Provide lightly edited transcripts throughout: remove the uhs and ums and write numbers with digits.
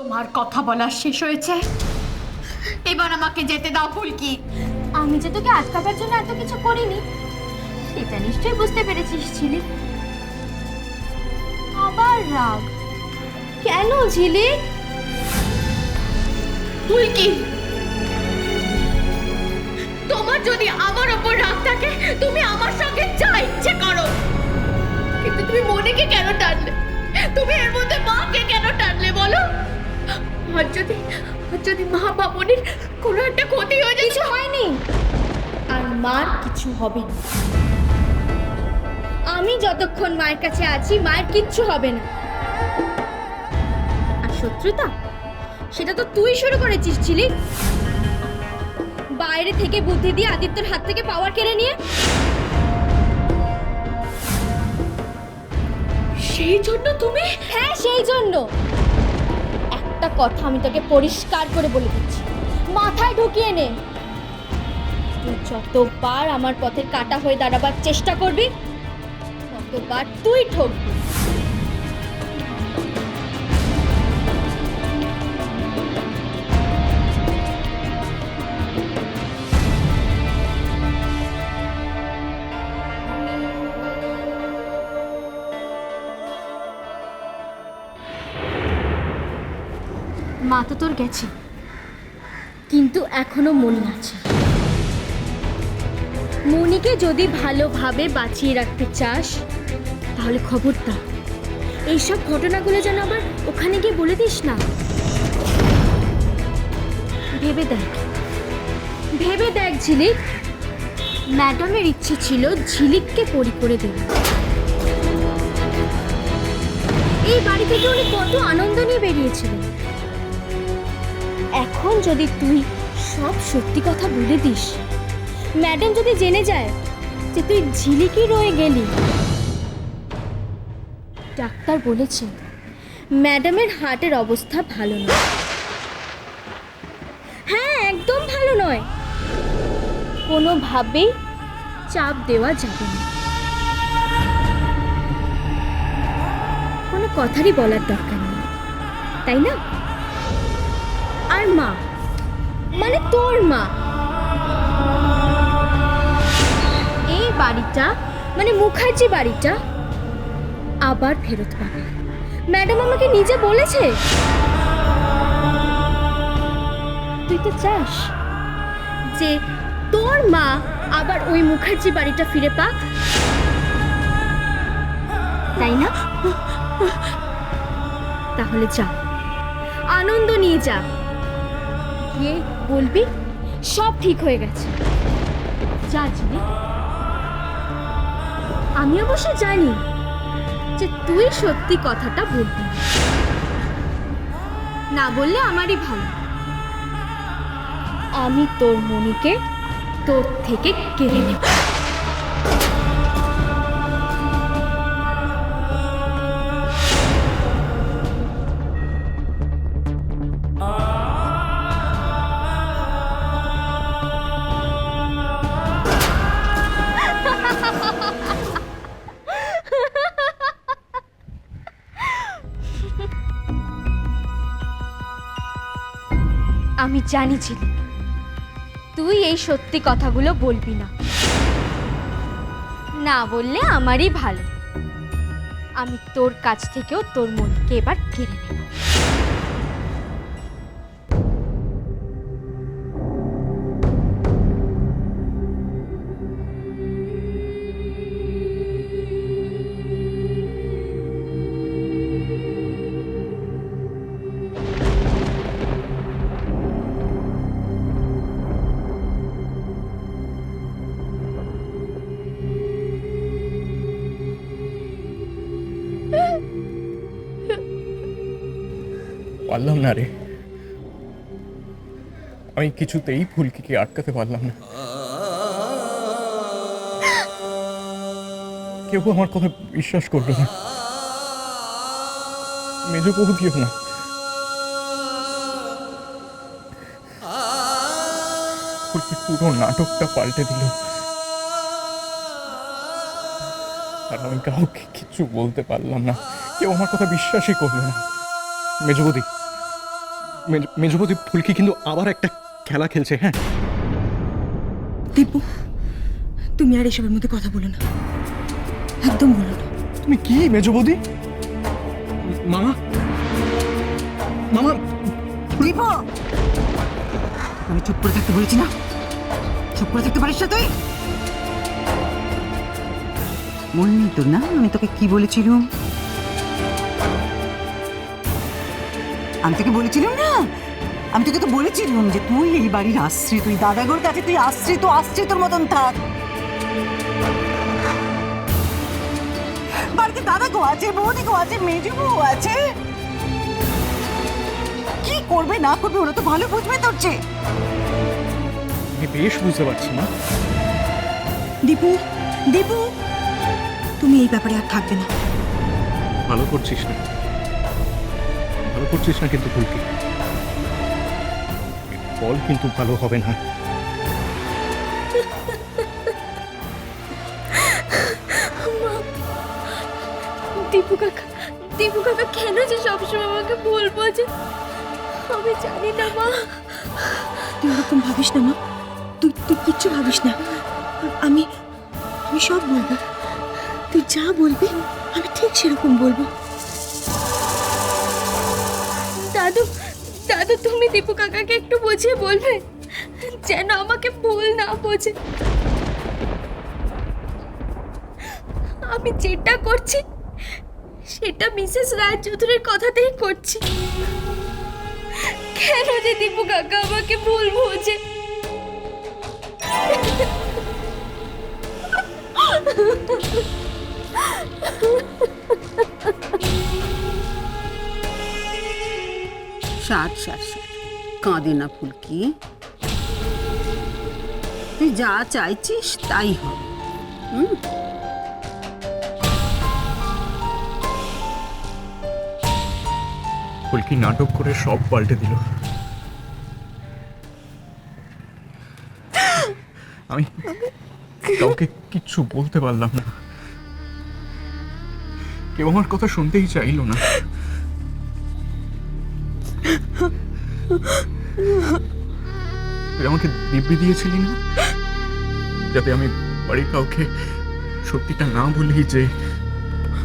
তোমার কথা বলা শেষ হয়েছে, এবার আমাকে যেতে দাও ফুলকি। আমি যে তোকে আটকাবার জন্য এত কিছু করিনি সেটা নিশ্চয়ই বুঝতে পেরেছিস ঝিলিক। আবার রাগ কেন ঝিলিক? ফুলকি, তোমার যদি আমার ওপর রাগ থাকে তুমি আমার সঙ্গে যা ইচ্ছে করো, কিন্তু তুমি মনিকে কেন টানলে? তুমি এর মধ্যে মাকে কেন টানলে বলো? আর যদি মা বা মনির কোনো একটা ক্ষতি হয়ে যায়? কিছু হয়নি, আর মার কিছু হবে না। আমি যতক্ষণ মায়ের কাছে আছি মায়ের কিচ্ছু হবে না। আর শত্রুতা সেটা তো তুই শুরু করেছিস ঝিলিক, বাইরে থেকে বুদ্ধি দিয়ে আদিত্যর হাত থেকে পাওয়ার কেড়ে নিয়ে। সেই জন্য তুমি? হ্যাঁ, সেই জন্য। একটা কথা আমি তোকে পরিষ্কার করে বলে দিচ্ছি, মাথায় ঢুকিয়ে নে। তুই যতবার আমার পথের কাঁটা হয়ে দাঁড়াবার চেষ্টা করবি ততবার তুই ঠকবি। মা তো তোর গেছে, কিন্তু এখনো মনি আছে। মনিকে যদি ভালোভাবে বাঁচিয়ে রাখতে চাস তাহলে খবরদার এইসব ঘটনাগুলো যেন আবার ওখানে গিয়ে বলে দিস না। ভেবে দেখ ঝিলিক, ম্যাডামের ইচ্ছে ছিল ঝিলিককে পরি করে দেবে। এই বাড়ি থেকে উনি কত আনন্দ নিয়ে বেরিয়েছিলেন। এখন যদি তুই সব সত্যি কথা বলে দিস, ম্যাডাম যদি জেনে যায় যে তুই ঝিলিকই রয়ে গেলি। ডাক্তার বলেছে ম্যাডামের হার্টের অবস্থা ভালো নয়। হ্যাঁ, একদম ভালো নয়। কোনোভাবেই চাপ দেওয়া যাবে না। কোনো কথারই বলার দরকার নেই, তাই না? আর মা মানে তোর মা এই বাড়িটা মানে মুখার্জি বাড়িটা আবার ফেরত পাবে। ম্যাডাম আমাকে নিজে বলেছে। তুই তো চাস যে তোর মা আবার ওই মুখার্জি বাড়িটা ফিরে পাক, তাই না? তাহলে যা, আনন্দ নিয়ে যা, গিয়ে বলবি সব ঠিক হয়ে গেছে। যা ঝিলিক। আমি অবশ্য জানি যে তুই সত্যি কথাটা বলবি না, বললে আমারই ভালো। আমি তোর মনিকে তোর থেকে কেড়ে নেব। আমি জানি ঝিলিক, তুই এই সত্যি কথাগুলো বলবি না, না বললে আমারই ভালো। আমি তোর কাছ থেকেও তোর মনকে এবার কেড়ে নেব। পারলাম না রে, আমি কিছুতেই ফুলকিকে আটকাতে পারলাম না। কেউ আমার কথা বিশ্বাস করলো না, মেজ বৌদিও না। ফুলকি পুরো নাটকটা পাল্টে দিল, আর আমি কাউকে কিছু বলতে পারলাম না। কেউ আমার কথা বিশ্বাসই করলো না। মেজ বৌদি, মেজবতী ফুলকি কিন্তু আবার একটা খেলা খেলছে। হ্যাঁ, দীপু, তুমি আর এসবের মধ্যে কথা বলো না, একদম বলো না। তুমি কি মেজবতী? মামা, মামা, দীপু, আমি চুপ করে থাকতে বলেছি না? চুপ করে থাকতে পারিস না তুই? মনে নেই তোর না আমি তোকে কি বলেছিলাম? আমি তোকে বলেছিলাম না, আমি তোকে তো বলেছিলাম যে তুই এই বাড়ির আশ্রিত, তুই দাদাগোর কাছে তুই আশ্রিতর মতন থাক। বাড়িতে দাদা গো আছে, বৌদি গো আছে, মেজো বউ আছে, কি করবে না করবে ওরা তো ভালো বুঝবে তোর চেয়ে। আমি বেশ বুঝতে পারছি না। দীপু, দীপু, তুমি এই ব্যাপারে আর থাকবে না। ভালো করছিস না, ভালো করছিস না কিন্তু ফুলকি, ফল কিন্তু ভালো হবে না। দীপু কাকা কেন যে সবসময় আমাকে ভুল বোঝে আমি জানি না মা। তুই ওরকম ভাবিস না মা, তুই তুই কিচ্ছু ভাবিস না। আমি আমি সব বলবো, তুই যা বলবি আমি ঠিক সেরকম বলবো। দাদু দাদু তুমি দীপু কাকাকে একটু বুঝিয়ে বলবে যেন আমাকে ভুল না বোঝে। আমি যেটা করছি সেটা মিসেস রায়চৌধুরীর কথাতেই করছি। কেন যে দীপু কাকা আমাকে ভুল বোঝে? সাত সাত সাত কাঁদে না ফুলকি, তুই যা চাইছিস তাই হবে। ফুলকি নাটক করে সব পাল্টে দিল। আমি কাউকে কিচ্ছু বলতে পারলাম না, কেউ আমার কথা শুনতেই চাইল না। তুই আমাকে দিব্যি দিয়েছিলি না, যাতে আমি বাড়ির কাউকে সত্যিটা না বলি যে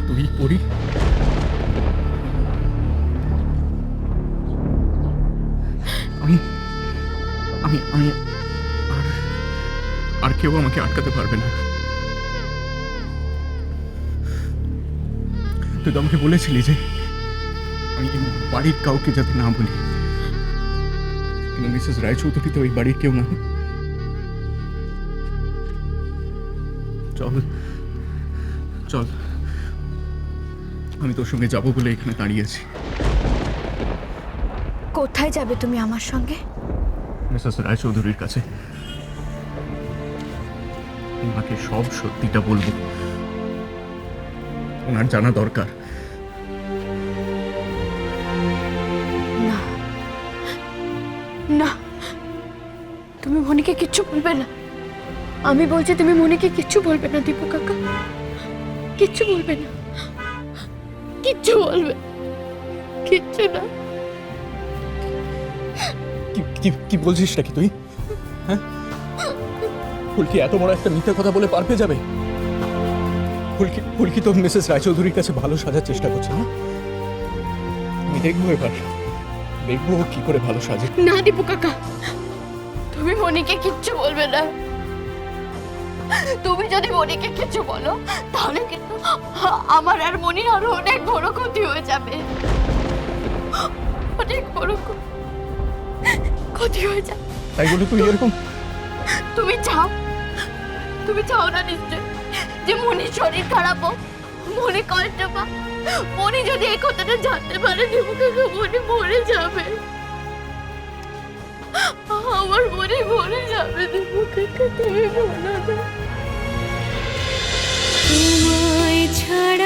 তুই পড়ি। আমি আমি আমি আর আর কেউ আমাকে আটকাতে পারবে না। তুই তো আমাকে বলেছিলি যে আমি বাড়ির কাউকে যাতে না বলি, কিন্তু মিসেস রায়চৌধুরী তো ওই বাড়ির কেউ না। চল চল, আমি তোর সঙ্গে যাবো বলে এখানে দাঁড়িয়ে আছি। কোথায় যাবে তুমি আমার সঙ্গে? মিসেস রায়চৌধুরীর কাছে। ওনাকে সব সত্যিটা বলবো, ওনার জানা দরকার। না না, তুমি মনিকে কিচ্ছু বলবে না। আমি বলছি তুমি মনিকে কিচ্ছু বলবে না দীপু কাকা, কিচ্ছু বলবে না, কিচ্ছু বলবে, কিচ্ছু না। কি বলছিস নাকি তুই? হ্যাঁ, ফুলকি এত বড় একটা মিথ্যে কথা বলে পার পেয়ে যাবে? ফুলকি তো মিসেস রায়চৌধুরীর কাছে ভালো সাজার চেষ্টা করছে না? আমি দেখবো এবার, দেখবো কি করে ভালো সাজে। না দীপু কাকা, তুমি মনিকে কিচ্ছু বলবে না। তুমি যদি মনিকে কিছু বলো তাহলে কিন্তু আমার আর মনির আরো অনেক বড় ক্ষতি হয়ে যাবে, অনেক বড় ক্ষতি হয়ে যাবে। তাই বলে তুই এরকম? তুমি চাও না নিশ্চয় যে মনির শরীর খারাপ হোক, মনে কষ্ট পা। মনি যদি এই কথাটা জানতে পারে দীপু কাকা, মনি মরে যাবে, আমার মনে মরে যাবে দীপু কাকা। তুমি বলো না, তোমায় ছাড়া